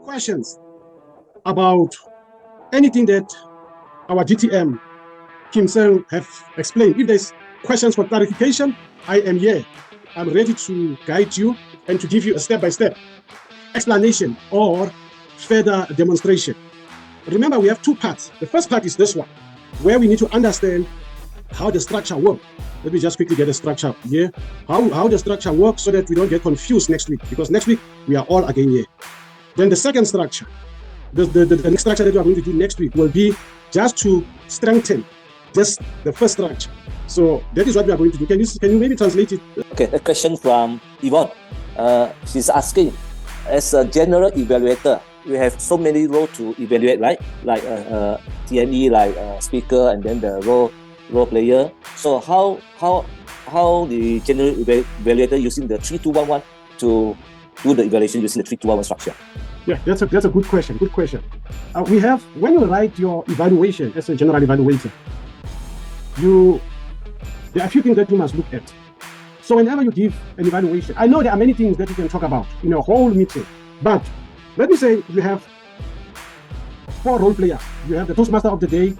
questions about anything that our GTM Kim Sang have explained, if there's questions for clarification, I am here. I'm ready to guide you and to give you a step-by-step explanation or further demonstration. Remember, we have two parts. The first part is this one, where we need to understand how the structure works. Let me just quickly get the structure here. How the structure works so that we don't get confused next week, because next week we are all again here. Then the second structure, the next structure that we are going to do next week will be just to strengthen just the first structure. So that is what we are going to do. Can you maybe translate it? Okay, a question from Yvonne. She's asking, as a general evaluator, we have so many roles to evaluate, right? Like TME, like speaker, and then the role player. So how the general evaluator using the 3-2-1-1 to do the evaluation using the 3-2-1-1 structure? Yeah, that's a good question. Good question. We have, when you write your evaluation as a general evaluator, there are a few things that you must look at. So whenever you give an evaluation, I know there are many things that you can talk about in a whole meeting, but let me say you have 4 role players. You have the Toastmaster of the day,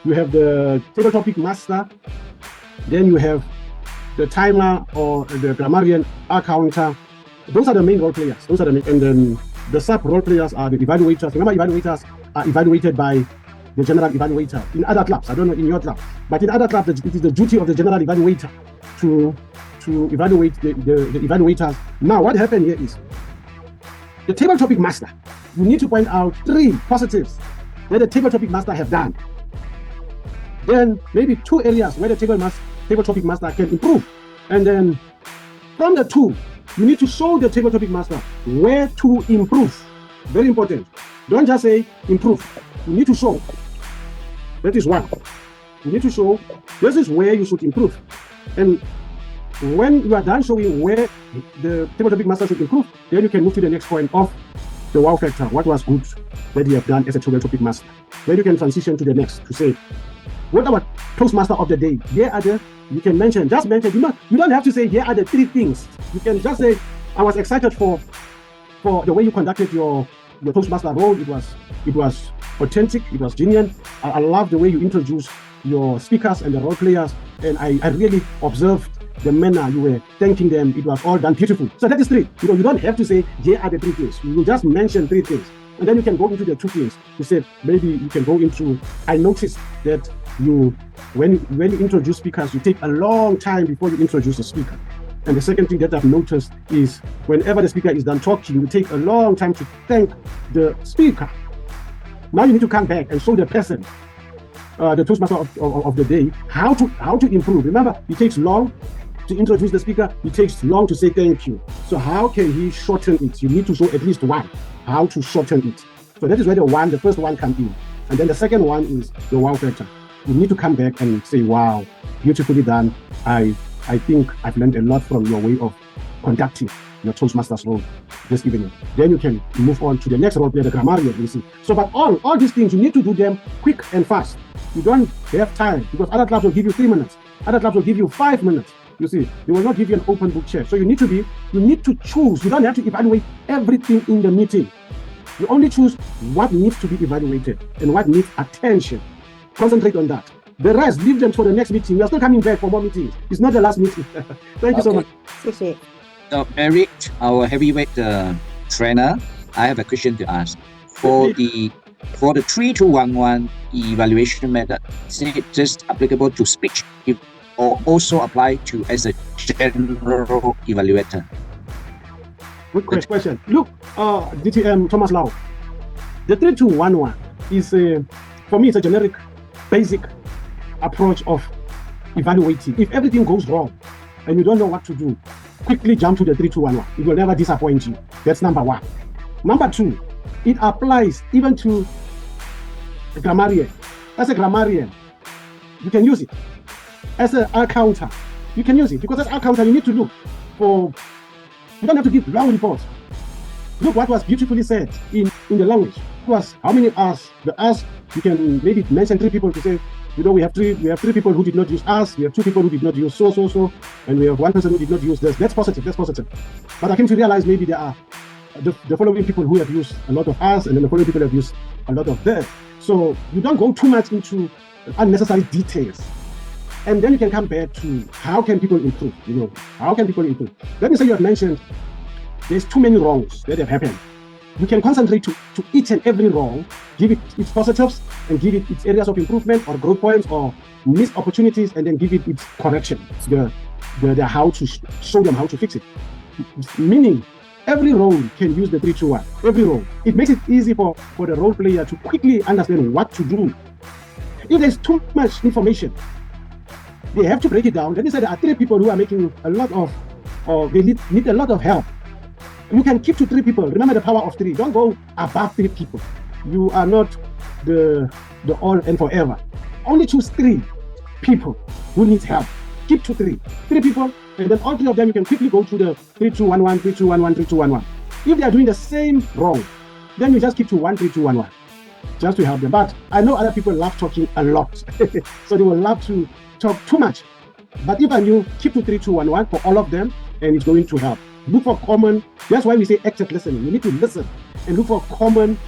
you have the table topic master, then you have the timer or the grammarian accounter. Those are the main role players. Those are the main, and then the sub role players are the evaluators. Remember, evaluators are evaluated by the general evaluator. In other clubs, I don't know in your club, but in other clubs, it is the duty of the general evaluator to evaluate the evaluators. Now, what happened here is the table topic master. You need to point out 3 positives that the table topic master have done. Then maybe 2 areas where the table topic master can improve. And then from the 2, you need to show the table topic master where to improve. Very important. Don't just say improve. You need to show. That is 1. You need to show this is where you should improve. And when you are done showing where the table topic master should improve, then you can move to the next point of the wow factor. What was good that you have done as a table topic master? Then you can transition to the next to say, what about Toastmaster of the day? Here are you can mention, just mention. You don't have to say here are the 3 things. You can just say, I was excited for the way you conducted your Toastmaster role. It was authentic, it was genuine. I love the way you introduced your speakers and the role players, and I really observed the manner you were thanking them. It was all done beautiful. So that is 3. You don't have to say here are the 3 things. You will just mention 3 things, and then you can go into the 2 things. You say maybe you can go into, I noticed that when you introduce speakers, you take a long time before you introduce a speaker. And the second thing that I've noticed is whenever the speaker is done talking, you take a long time to thank the speaker. Now you need to come back and show the person, the Toastmaster of the day, how to improve. Remember, it takes long to introduce the speaker. It takes long to say thank you. So how can he shorten it? You need to show at least 1, how to shorten it. So that is where the first one comes in. And then the second one is the wow factor. You need to come back and say, wow, beautifully done. I think I've learned a lot from your way of conducting your Toastmasters role this evening. Then you can move on to the next role player, the grammarian, you see. So, but all these things, you need to do them quick and fast. You don't have time, because other clubs will give you 3 minutes. Other clubs will give you 5 minutes. You see, they will not give you an open book check. So you need to choose. You don't have to evaluate everything in the meeting. You only choose what needs to be evaluated and what needs attention. Concentrate on that. The rest, leave them for the next meeting. We are still coming back for more meetings. It's not the last meeting. Thank you so much. So Eric, our heavyweight trainer, I have a question to ask. For the 3-2-1-1 evaluation method, is it just applicable to speech or also apply to as a general evaluator? Good question. Look, DTM Thomas Lau, the 3-2-1-1 is for me, it's a generic, basic approach of evaluating. If everything goes wrong and you don't know what to do, quickly jump to the 3-2-1-1. It will never disappoint you. That's number 1. Number 2, it applies even to a grammarian. As a grammarian, you can use it. As an accountant, you can use it, because as an accountant, you need to look for, you don't have to give long reports. Look what was beautifully said in the language. It was how many hours? The hours, you can maybe mention 3 people to say, we have 3 people who did not use us, we have 2 people who did not use so, and we have 1 person who did not use this. That's positive. But I came to realize maybe there are the following people who have used a lot of us, and then the following people have used a lot of them. So you don't go too much into unnecessary details. And then you can come back to how can people improve, how can people improve? Let me say you have mentioned there's too many wrongs that have happened. You can concentrate to each and every wrong, give it its positives, and give it its areas of improvement or growth points or missed opportunities, and then give it its correction, the how to show them how to fix it. Meaning, every role can use the 3-2-1. Every role. It makes it easy for the role player to quickly understand what to do. If there's too much information, they have to break it down. Let me say there are 3 people who are making a lot of, or they need a lot of help. You can keep to 3 people. Remember the power of 3. Don't go above 3 people. You are not the all and forever. Only choose 3 people who need help. Keep to 3 people, and then all 3 of them you can quickly go to the 3-2-1-1, 3-2-1-1, 3-2-1-1. If they are doing the same wrong, then you just keep to 1-3-2-1-1, just to help them. But I know other people love talking a lot, so they will love to talk too much. But if you keep to 3-2-1-1 for all of them, and it's going to help. Look for common. That's why we say active listening. You need to listen and look for common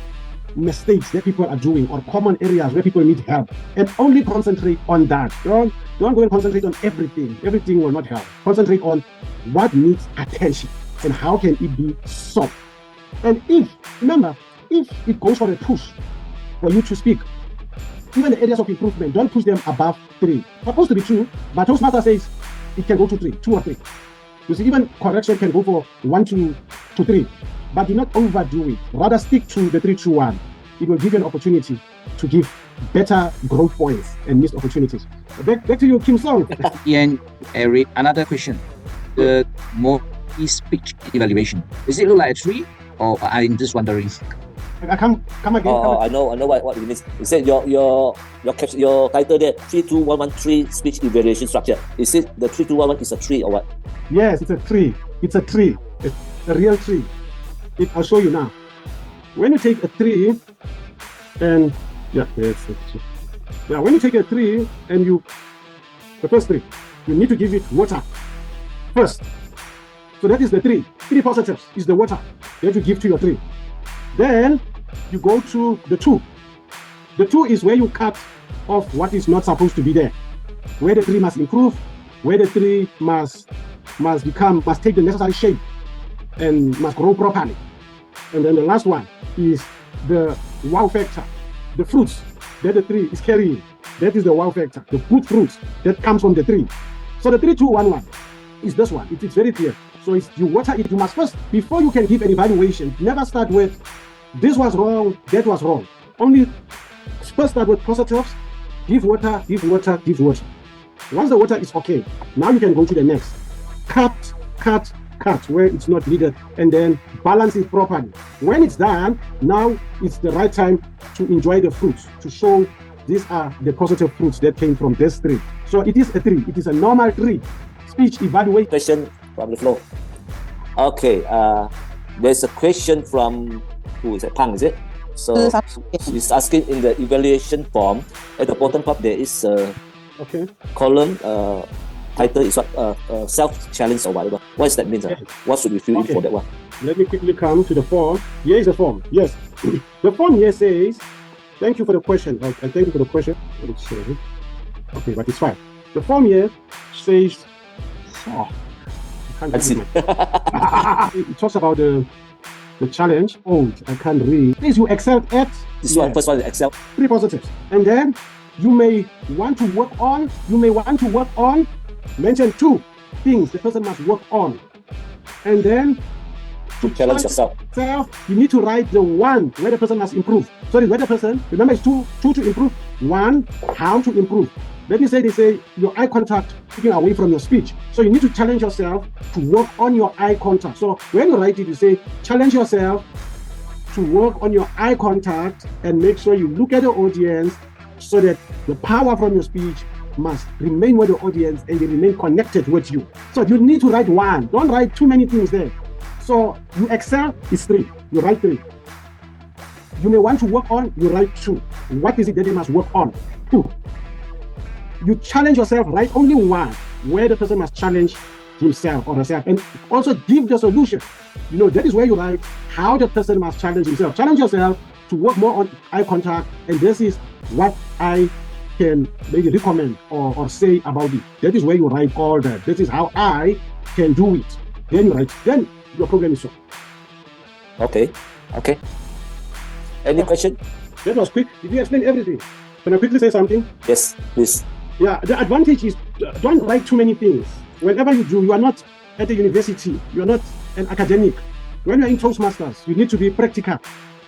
mistakes that people are doing or common areas where people need help, and only concentrate on that. Don't go and concentrate on everything. Everything will not help. Concentrate on what needs attention and how can it be solved. And if it goes for a push for you to speak, even the areas of improvement, don't push them above 3. Supposed to be 2, but Toastmaster says it can go to 3, 2 or 3. You see, even correction can go for 1 to 3, but do not overdo it. Rather stick to the 3-2-1. It will give you an opportunity to give better growth points and missed opportunities. Back to you, Kim Sang. Ian, Eric, another question. The multi-speech evaluation, does it look like a tree, or I'm just wondering? I come again. I know what it means. You said your title there, 3-2-1-1-3 speech evaluation structure. Is it the 3-2-1-1 is a tree or what? Yes, it's a tree. It's a tree. It's a real tree. I'll show you now. When you take a tree, and when you take a tree and the first tree, you need to give it water first. So that is the 3 positives is the water that you give to your tree. Then you go to the 2. The 2 is where you cut off what is not supposed to be there, where the tree must improve, where the tree must take the necessary shape and must grow properly. And then the last one is the wow factor, the fruits that the tree is carrying. That is the wow factor, the good fruits that comes from the tree. So the 3-2-1-1 is this one. It is very clear. So you water it. You must first, before you can give an evaluation, never start with this was wrong, that was wrong. Only first start with positives. Give water, give water, give water. Once the water is okay, now you can go to the next. Cut where it's not needed, and then balance it properly. When it's done, now it's the right time to enjoy the fruits, to show these are the positive fruits that came from this tree. So it is a tree. It is a normal tree. Speech evaluation. Question from the floor. Okay, there's a question from, who is it? Pang, is it? So she's asking in the evaluation form, at the bottom part there is a column, title is what, self-challenge or whatever. What does that mean? Okay. What should we fill in for that one? Let me quickly come to the form. Here is the form. Yes. The form here says, thank you for the question. Okay, thank you for the question. Okay, but it's fine. The form here says, I can't read it talks about the challenge. I can't read. Please, you excel at. This one, first one is excel. 3 positives. And then you may want to work on, mention 2 things the person must work on. And then to challenge yourself, you need to write the 1 where the person must improve. Sorry, where the person, remember it's 2 to improve, 1 how to improve. Let me say they say your eye contact taking away from your speech. So you need to challenge yourself to work on your eye contact. So when you write it, you say challenge yourself to work on your eye contact and make sure you look at the audience so that the power from your speech must remain with the audience and they remain connected with you. So you need to write 1. Don't write too many things there. So you excel is 3. You write 3. You may want to work on, you write 2. What is it that you must work on? 2. You challenge yourself, write only 1 where the person must challenge himself or herself, and also give the solution. That is where you write how the person must challenge himself. Challenge yourself to work more on eye contact, and this is what I can maybe recommend or say about it. That is where you write all that. This is how I can do it. Then you write, then your problem is solved. Okay. Any question? That was quick. Did you explain everything? Can I quickly say something? Yes, please. Yeah, the advantage is don't write too many things. Whenever you do, you are not at a university. You are not an academic. When you are in Toastmasters, you need to be practical,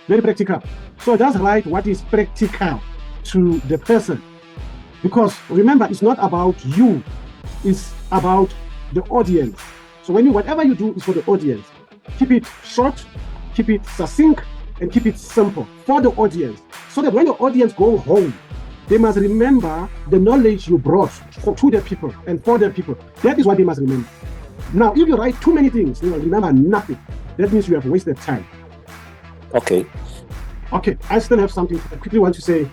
very practical. So just write what is practical to the person. Because remember, it's not about you. It's about the audience. So whatever you do is for the audience. Keep it short, keep it succinct, and keep it simple for the audience. So that when the audience go home, they must remember the knowledge you brought to the people and for the people. That is what they must remember. Now, if you write too many things, they will remember nothing. That means you have wasted time. Okay. I still have something I quickly want to say.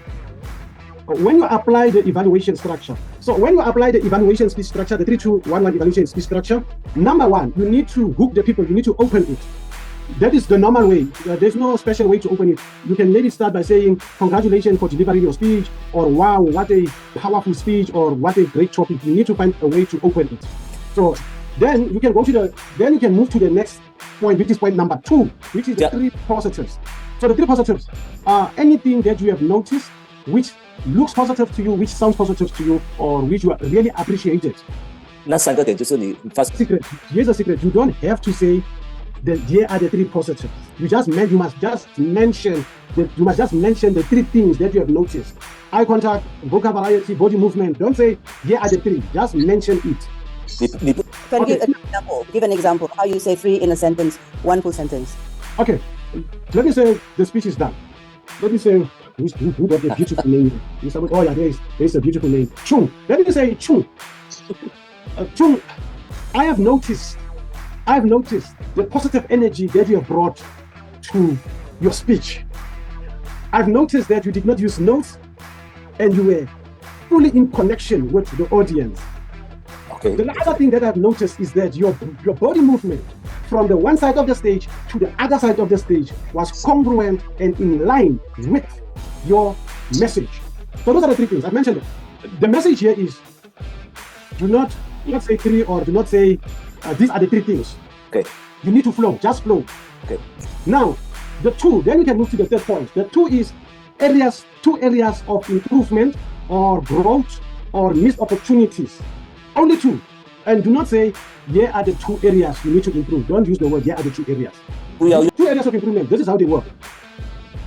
When you apply the evaluation structure, so when you apply the evaluation speech structure, the 3-2-1-1 evaluation speech structure, number one, you need to hook the people, you need to open it. That is the normal way. There's no special way to open it. You can maybe start by saying, congratulations for delivering your speech, or wow, what a powerful speech, or what a great topic. You need to find a way to open it. So then you can move to the next point, which is point number 2, which is the 3 positives. So the 3 positives are anything that you have noticed which looks positive to you, which sounds positive to you, or which you really appreciated. 那3个点就是你 secret. Here's a secret. You don't have to say that here are the 3 positives. You must just mention the 3 things that you have noticed. Eye contact, vocal variety, body movement. Don't say here are the 3. Just mention it. Can you give an example? How you say 3 in a sentence, 1 full sentence. Okay. Let me say the speech is done. Let me say who got a beautiful name? Oh yeah, there is a beautiful name. Chung. Let me say Chung. Chung, I have noticed the positive energy that you have brought to your speech. I've noticed that you did not use notes and you were fully in connection with the audience. Okay. The other thing that I've noticed is that your body movement from the one side of the stage to the other side of the stage was congruent and in line with your message. So those are the 3 things. I've mentioned it. The message here is do not say 3 or do not say these are the 3 things. Okay. You need to flow, just flow. Okay. Now, the 2, then we can move to the 3rd point. The 2 is 2 areas of improvement or growth or missed opportunities. Only 2. And do not say, here are the 2 areas you need to improve. Don't use the word, here are the 2 areas. 2 areas of improvement. This is how they work.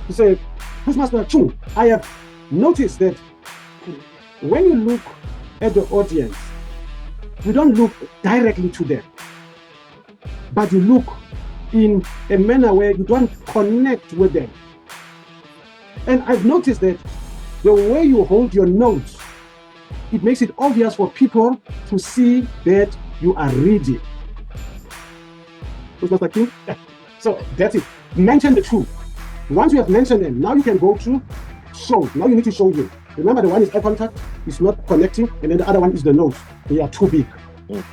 You say, Toastmaster Chung, I have noticed that when you look at the audience, you don't look directly to them, but you look in a manner where you don't connect with them. And I've noticed that the way you hold your notes, it makes it obvious for people to see that you are reading. Mr. King? So that's it. Mention the 2. Once you have mentioned them, now you can go to show. Now you need to show you. Remember, the one is eye contact, it's not connecting, and then the other one is the nose. They are too big.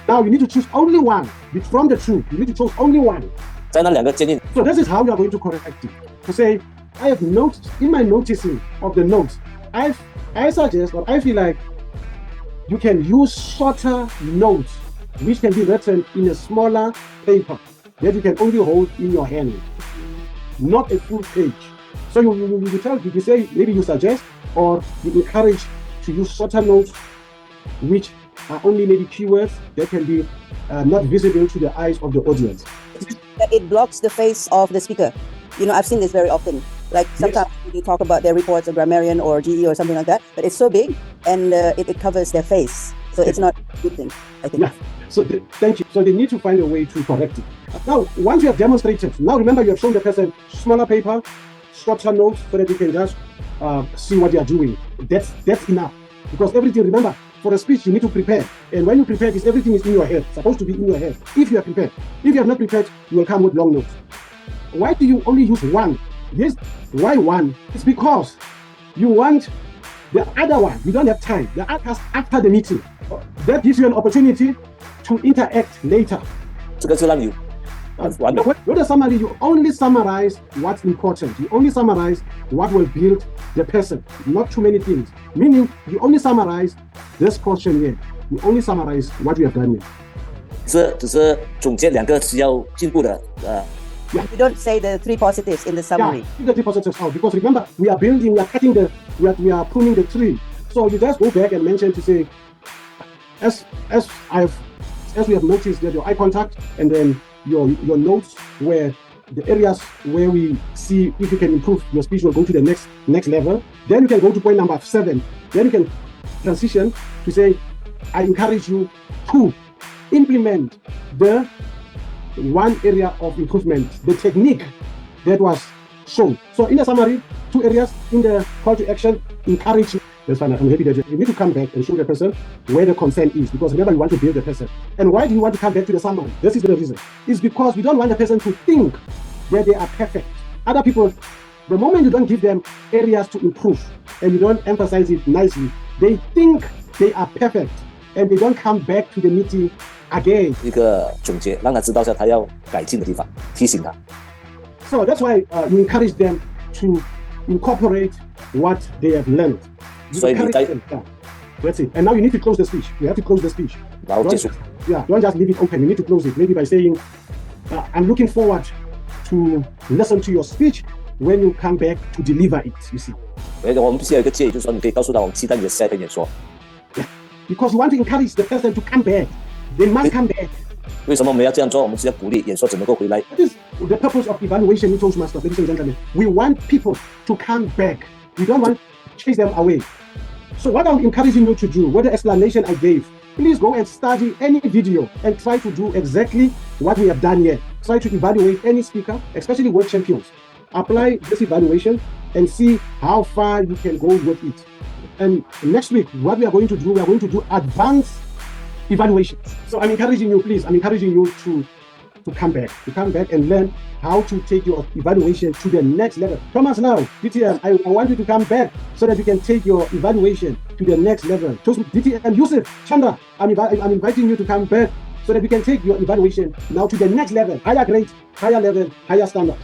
Now you need to choose only one. From the 2, you need to choose only one. So this is how you are going to correct it. To say, I have noticed in my noticing of the notes, I suggest, or I feel like you can use shorter notes, which can be written in a smaller paper that you can only hold in your hand, not a full page. So you say, maybe you suggest or you encourage to use shorter notes, which are only maybe keywords that can be not visible to the eyes of the audience. It blocks the face of the speaker. I've seen this very often. Like sometimes they talk about their reports, a grammarian or GE or something like that, but it's so big and it covers their face. So it's not a good thing, I think. Yeah. So thank you. So they need to find a way to correct it. Now, once you have demonstrated, now remember you have shown the person smaller paper, shorter notes, so that you can just see what they are doing. That's enough. Because everything, remember, for a speech, you need to prepare. And when you prepare, everything is in your head, supposed to be in your head, if you are prepared. If you have not prepared, you will come with long notes. Why do you only use 1? Yes, why 1? It's because you want the other one. You don't have time. The after the meeting. That gives you an opportunity to interact later. 这个就让你完美。 With a summary, you only summarize what's important. You only summarize what will build the person, not too many things. Meaning, you only summarize this portion here. You only summarize what you have done here. 只是总结2个需要进步的 You don't say the 3 positives in the summary. Yeah, keep the 3 positives out because remember, we are building, we are cutting we are pruning the tree. So you just go back and mention to say, as we have noticed that your eye contact and then your notes where the areas where we see if you can improve your speech will go to the next level. Then you can go to point number 7. Then you can transition to say, I encourage you to implement the one area of improvement, the technique that was shown. So in the summary, 2 areas. In the call to action, encourage. That's fine. I'm happy that you need to come back and show the person where the consent is, because remember, you want to build the person. And why do you want to come back to the summary? This is the reason. It's because we don't want the person to think that they are perfect. Other people, the moment you don't give them areas to improve and you don't emphasize it nicely, they think they are perfect and they don't come back to the meeting again. 一个总结，让他知道一下他要改进的地方，提醒他。 So that's why you encourage them to incorporate what they have learned. You 所以你 encourage 在 them. Yeah. That's it. And now you need to close the speech. You have to close the speech. 然后结束。 Don't just leave it open. You need to close it. Maybe by saying, I'm looking forward to listen to your speech when you come back to deliver it, you see. 我们必须有一个建议，就是说你可以告诉他，我们期待你的下一个演说。 Because you want to encourage the person to come back. They must come back. 为什么我们要这样做？我们是要鼓励演说者能够回来。 That is the purpose of evaluation in Toastmasters, ladies and gentlemen. We want people to come back. We don't want to chase them away. So what I'm encouraging you to do, what the explanation I gave, please go and study any video and try to do exactly what we have done here. Try to evaluate any speaker, especially world champions. Apply this evaluation and see how far you can go with it. And next week, what we are going to do advanced evaluations. So I'm encouraging you, please, to come back and learn how to take your evaluation to the next level. Thomas, now, DTM, I want you to come back so that you can take your evaluation to the next level. DTM, Yusuf, Chandra, I'm inviting you to come back so that you can take your evaluation now to the next level, higher grade, higher level, higher standard.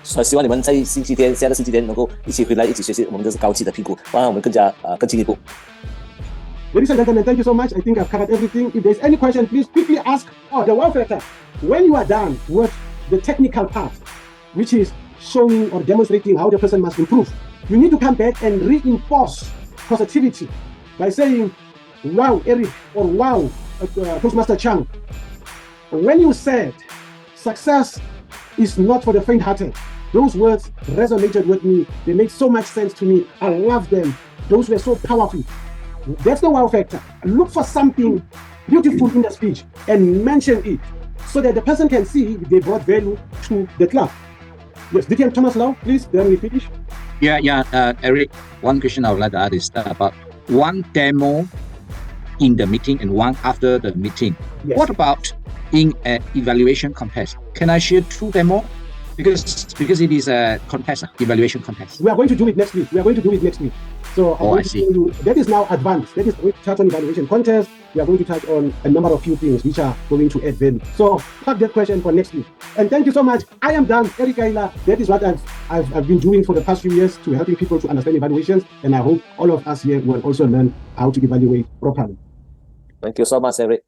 所以希望你们在下个星期天能够一起回来，一起学习我们这是高级的评估，让我们更进一步。 Ladies and gentlemen, thank you so much. I think I've covered everything. If there's any question, please quickly ask. Oh, the wow factor. When you are done with the technical part, which is showing or demonstrating how the person must improve, you need to come back and reinforce positivity by saying, wow, Eric, or wow, Toastmaster Chang. When you said success is not for the faint-hearted, those words resonated with me. They made so much sense to me. I love them. Those were so powerful. That's the wow factor. Look for something beautiful in the speech and mention it so that the person can see they brought value to the club. Yes, DTM Thomas Lau, please, then we finish. Eric, one question I would like to add is about one demo in the meeting and one after the meeting. Yes. What about in an evaluation contest? Can I share 2 demo? Because it is a contest, evaluation contest. We are going to do it next week. So I see. That is now advanced. That is going to touch on evaluation contest. We are going to touch on a number of few things which are going to add value. So park that question for next week. And thank you so much. I am done. Eric Kaila. That is what I've been doing for the past few years to helping people to understand evaluations. And I hope all of us here will also learn how to evaluate properly. Thank you so much, Eric.